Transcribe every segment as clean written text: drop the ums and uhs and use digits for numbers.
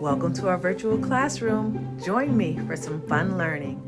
Welcome to our virtual classroom. Join me for some fun learning.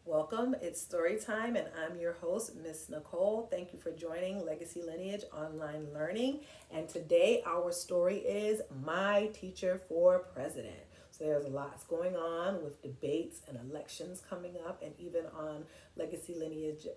Welcome, it's story time, and I'm your host, Miss Nicole. Thank you for joining Legacy Lineage Online Learning. And today our story is My Teacher for President. So there's lots going on with debates and elections coming up, and even on Legacy Lineage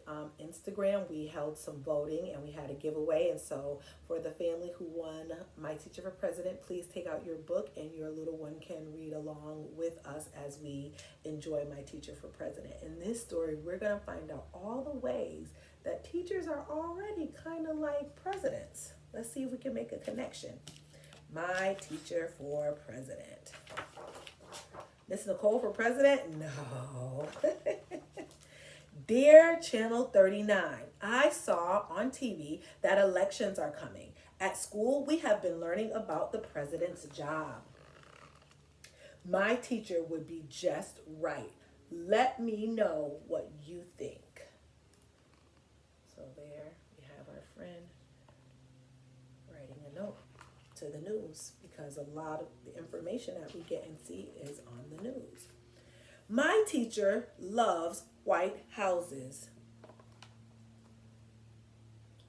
Instagram, we held some voting and we had a giveaway. And so for the family who won My Teacher for President, please take out your book and your little one can read along with us as we enjoy My Teacher for President. In this story, we're going to find out all the ways that teachers are already kind of like presidents. Let's see if we can make a connection. My Teacher for President. Miss Nicole for President? No. Dear Channel 39, I saw on TV that elections are coming. At school, we have been learning about the president's job. My teacher would be just right. Let me know what you think. So there we have our friend writing a note to the news, because a lot of the information that we get and see is on the news. My teacher loves white houses.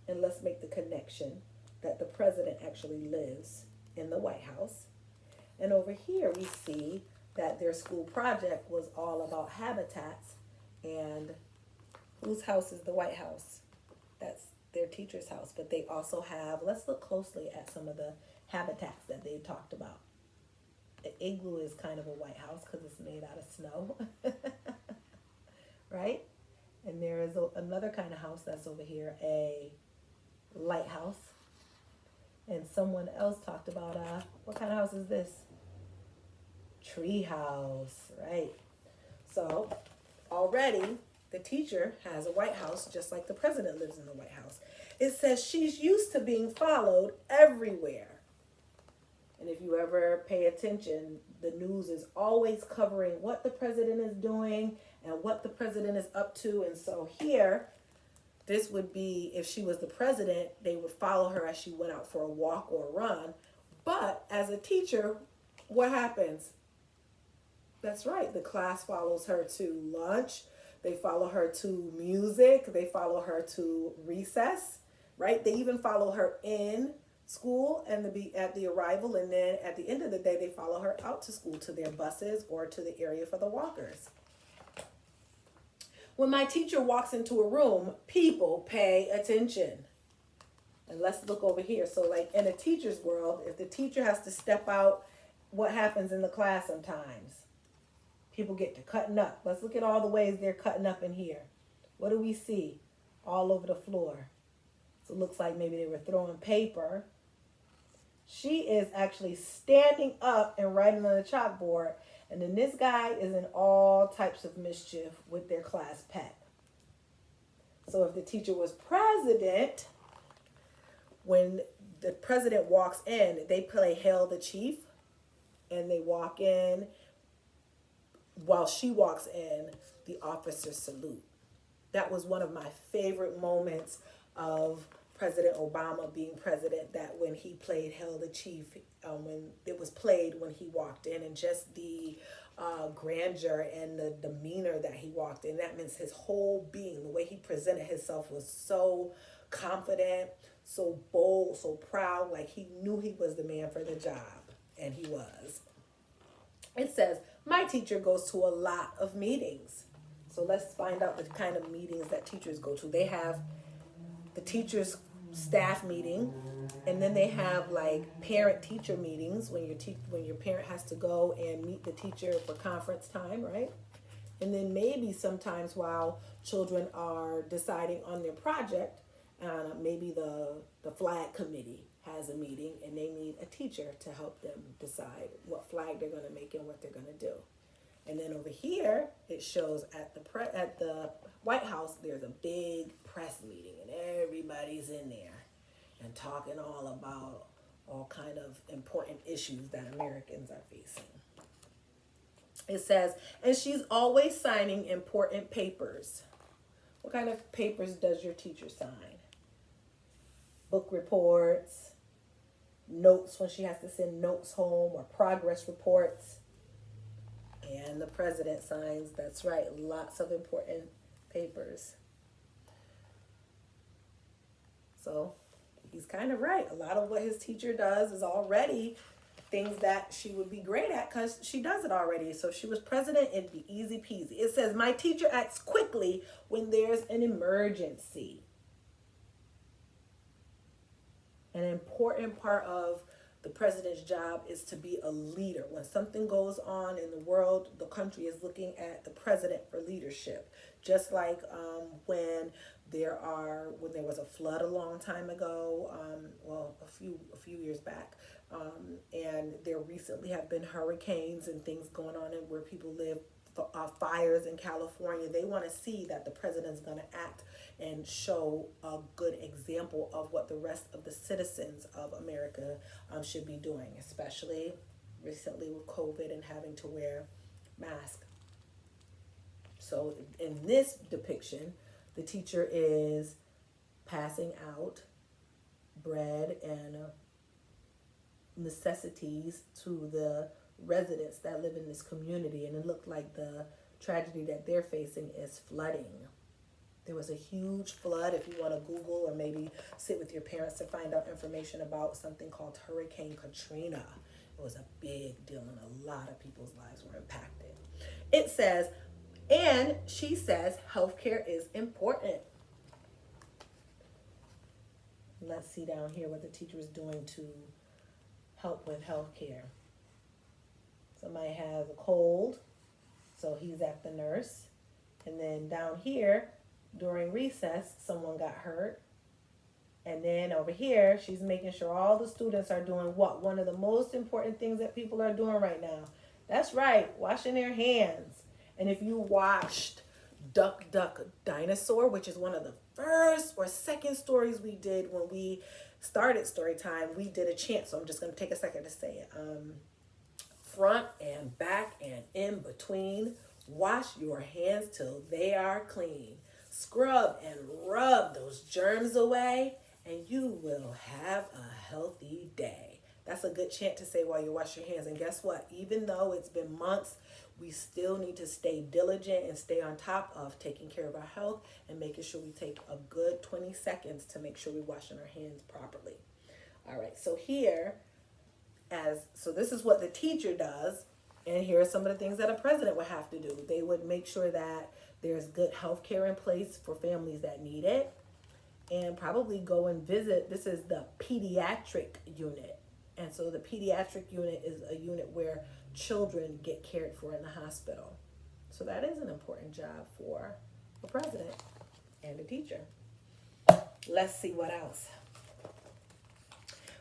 And let's make the connection that the president actually lives in the White House. And over here we see that their school project was all about habitats. And whose house is the White House? That's their teacher's house. But they also have, let's look closely at some of the habitats that they talked about. The igloo is kind of a White House because it's made out of snow, right? And there is another kind of house that's over here, a lighthouse. And someone else talked about, what kind of house is this? Tree house, right? So already the teacher has a White House just like the president lives in the White House. It says she's used to being followed everywhere. And if you ever pay attention, the news is always covering what the president is doing and what the president is up to. And so here, this would be, if she was the president, they would follow her as she went out for a walk or a run. But as a teacher, what happens? That's right, the class follows her to lunch. They follow her to music. They follow her to recess, right? They even follow her in school and at the arrival, and then at the end of the day they follow her out to school, to their buses or to the area for the walkers. When my teacher walks into a room, people pay attention. And let's look over here. So like in a teacher's world, if the teacher has to step out, what happens in the class sometimes? People get to cutting up. Let's look at all the ways they're cutting up in here. What do we see? All over the floor. So it looks like maybe they were throwing paper. She is actually standing up and writing on the chalkboard. And then this guy is in all types of mischief with their class pet. So if the teacher was president, when the president walks in, they play Hail the Chief. And they walk in. While she walks in, the officers salute. That was one of my favorite moments of President Obama being president, that when he played Hail the Chief, when it was played when he walked in, and just the grandeur and the demeanor that he walked in, that means his whole being, the way he presented himself was so confident, so bold, so proud, like he knew he was the man for the job, and he was. It says, my teacher goes to a lot of meetings. So let's find out the kind of meetings that teachers go to. They have the teachers' staff meeting, and then they have like parent-teacher meetings when your parent has to go and meet the teacher for conference time, right? And then maybe sometimes while children are deciding on their project, maybe the flag committee has a meeting and they need a teacher to help them decide what flag they're going to make and what they're going to do. And then over here, it shows at the White House, there's a big press meeting and everybody's in there and talking all about all kind of important issues that Americans are facing. It says, and she's always signing important papers. What kind of papers does your teacher sign? Book reports, notes when she has to send notes home or progress reports. And the president signs, that's right, lots of important papers. So he's kind of right. A lot of what his teacher does is already things that she would be great at because she does it already. So if she was president, it'd be easy peasy. It says, my teacher acts quickly when there's an emergency. An important part of the president's job is to be a leader. When something goes on in the world, the country is looking at the president for leadership. Just like when there was a flood a long time ago, a few years back, and there recently have been hurricanes and things going on in where people live, fires in California. They want to see that the president's going to act and show a good example of what the rest of the citizens of America should be doing, especially recently with COVID and having to wear masks. So in this depiction, the teacher is passing out bread and necessities to the residents that live in this community, and it looked like the tragedy that they're facing is flooding. There was a huge flood. If you want to Google or maybe sit with your parents to find out information about something called Hurricane Katrina. It was a big deal and a lot of people's lives were impacted. It says, and she says healthcare is important. Let's see down here what the teacher is doing to help with healthcare. Somebody has a cold, so he's at the nurse. And then down here, during recess, someone got hurt. And then over here, she's making sure all the students are doing what? One of the most important things that people are doing right now. That's right, washing their hands. And if you watched Duck Duck Dinosaur, which is one of the first or second stories we did when we started Storytime, we did a chant. So I'm just going to take a second to say it. Front and back and in between, wash your hands till they are clean. Scrub and rub those germs away, and you will have a healthy day. That's a good chant to say while you wash your hands. And guess what? Even though it's been months, we still need to stay diligent and stay on top of taking care of our health and making sure we take a good 20 seconds to make sure we're washing our hands properly. All right, so this is what the teacher does, and here are some of the things that a president would have to do. They would make sure that there's good health care in place for families that need it, and probably go and visit. This is the pediatric unit. And so the pediatric unit is a unit where children get cared for in the hospital. So that is an important job for a president and a teacher. Let's see what else.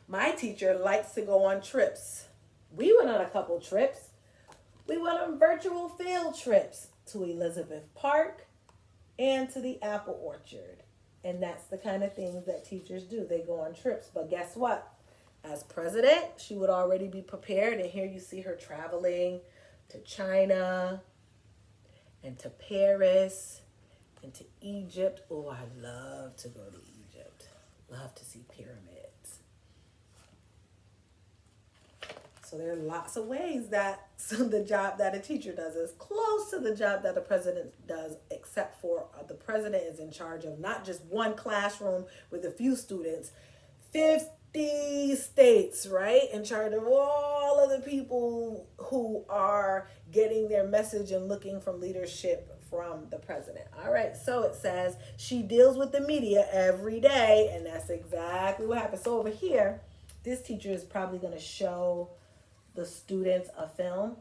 My teacher likes to go on trips. We went on a couple trips. We went on virtual field trips to Elizabeth Park and to the apple orchard. And that's the kind of things that teachers do. They go on trips. But guess what? As president, she would already be prepared. And here you see her traveling to China and to Paris and to Egypt. Oh, I love to go to Egypt. Love to see pyramids. So there are lots of ways that the job that a teacher does is close to the job that the president does, except for the president is in charge of not just one classroom with a few students, 50 states, right? In charge of all of the people who are getting their message and looking for leadership from the president. All right, so it says she deals with the media every day, and that's exactly what happens. So over here, this teacher is probably going to show the students a film.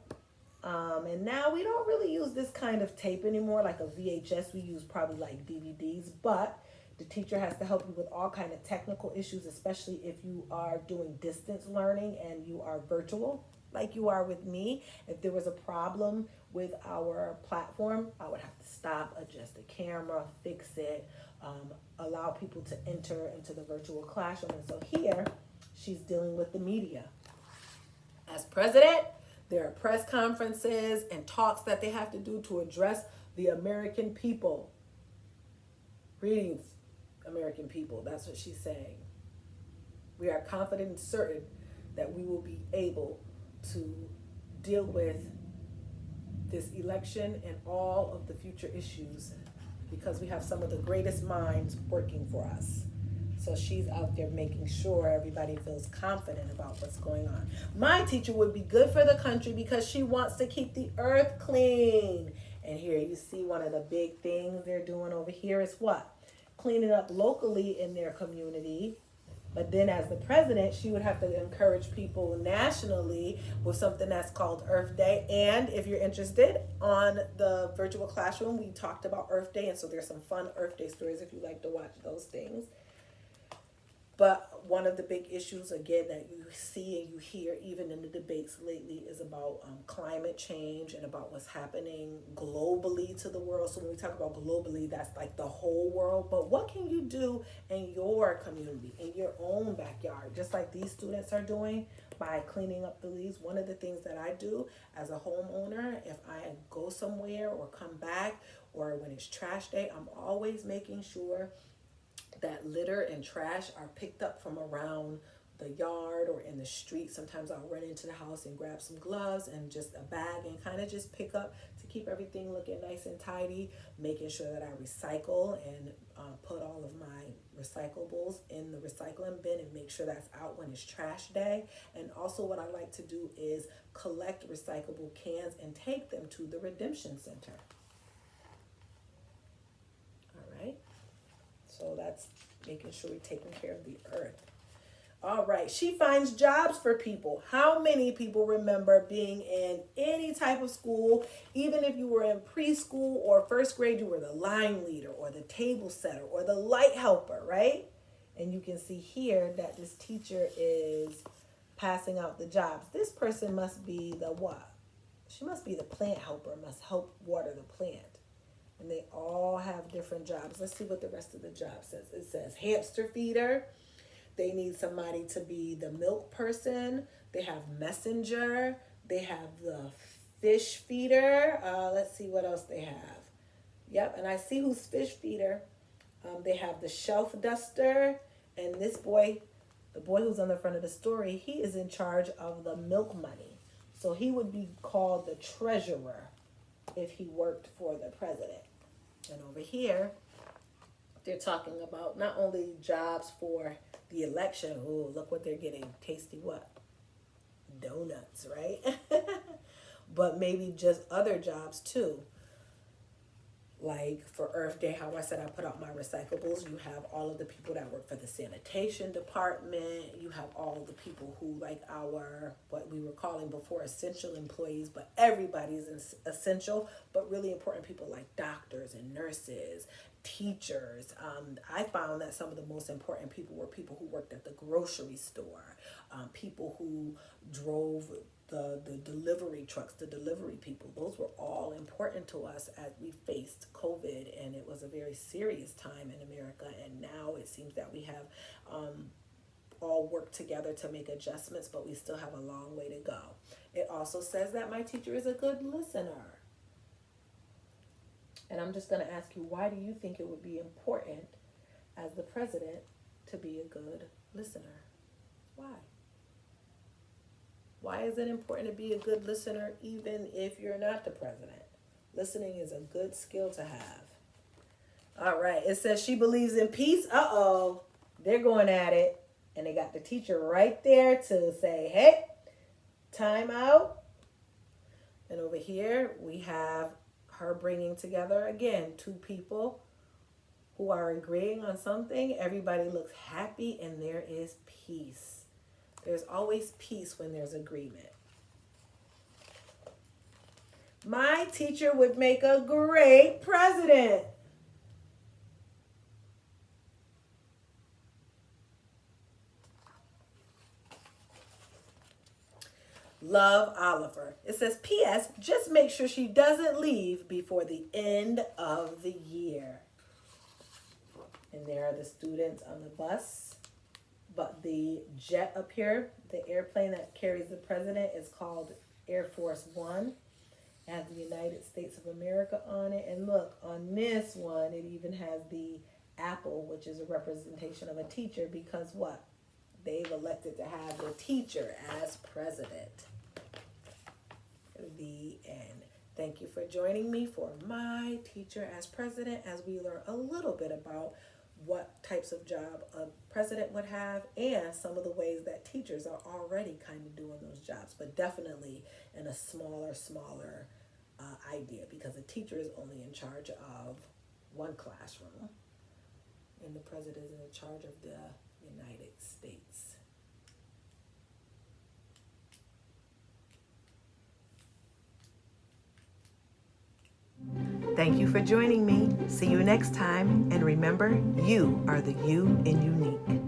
And now we don't really use this kind of tape anymore, like a VHS. We use probably like DVDs, but the teacher has to help you with all kind of technical issues, especially if you are doing distance learning and you are virtual, like you are with me. If there was a problem with our platform, I would have to stop, adjust the camera, fix it, allow people to enter into the virtual classroom. And so here, she's dealing with the media. As president, there are press conferences and talks that they have to do to address the American people. Greetings, American people. That's what she's saying. We are confident and certain that we will be able to deal with this election and all of the future issues, because we have some of the greatest minds working for us. So she's out there making sure everybody feels confident about what's going on. My teacher would be good for the country because she wants to keep the earth clean. And here you see one of the big things they're doing over here is what? Cleaning up locally in their community. But then as the president, she would have to encourage people nationally with something that's called Earth Day. And if you're interested, on the virtual classroom, we talked about Earth Day. And so there's some fun Earth Day stories if you like to watch those things. But one of the big issues, again, that you see and you hear even in the debates lately is about climate change and about what's happening globally to the world. So when we talk about globally, that's like the whole world. But what can you do in your community, in your own backyard, just like these students are doing by cleaning up the leaves? One of the things that I do as a homeowner, if I go somewhere or come back or when it's trash day, I'm always making sure that litter and trash are picked up from around the yard or in the street. Sometimes I'll run into the house and grab some gloves and just a bag and kind of just pick up to keep everything looking nice and tidy, making sure that I recycle and put all of my recyclables in the recycling bin and make sure that's out when it's trash day. And also what I like to do is collect recyclable cans and take them to the Redemption Center. All right. So that's making sure we're taking care of the earth. All right. She finds jobs for people. How many people remember being in any type of school, even if you were in preschool or first grade, you were the line leader or the table setter or the light helper, right? And you can see here that this teacher is passing out the jobs. This person must be the what? She must be the plant helper, must help water the plant. And they all have different jobs. Let's see what the rest of the job says. It says hamster feeder. They need somebody to be the milk person. They have messenger. They have the fish feeder. Let's see what else they have. Yep, and I see who's fish feeder. They have the shelf duster. And this boy, the boy who's on the front of the story, he is in charge of the milk money. So he would be called the treasurer if he worked for the president. And over here, they're talking about not only jobs for the election. Oh, look what they're getting. Tasty what? Donuts, right? But maybe just other jobs too. Like for Earth Day, how I said I put out my recyclables. You have all of the people that work for the sanitation department. You have all of the people who, like our, what we were calling before essential employees, but everybody's essential, but really important people like doctors and nurses, teachers. I found that some of the most important people were people who worked at the grocery store, people who drove the delivery trucks, the delivery people. Those were all important to us as we faced COVID, and it was a very serious time in America. And now it seems that we have all worked together to make adjustments, but we still have a long way to go. It also says that my teacher is a good listener. And I'm just going to ask you, why do you think it would be important as the president to be a good listener? Why? Why is it important to be a good listener even if you're not the president? Listening is a good skill to have. All right. It says she believes in peace. Uh-oh. They're going at it. And they got the teacher right there to say, hey, time out. And over here we have her bringing together, again, two people who are agreeing on something. Everybody looks happy and there is peace. There's always peace when there's agreement. My teacher would make a great president. Love, Oliver. It says, P.S. Just make sure she doesn't leave before the end of the year. And there are the students on the bus. But the jet up here, the airplane that carries the president, is called Air Force One. It has the United States of America on it. And look, on this one, it even has the apple, which is a representation of a teacher, because what? they've elected to have the teacher as president. The end. Thank you for joining me for my teacher as president, as we learn a little bit about what types of job a president would have and some of the ways that teachers are already kind of doing those jobs, but definitely in a smaller idea, because a teacher is only in charge of one classroom and the president is in charge of the United States. Thank you for joining me. See you next time. And remember, you are the you in unique.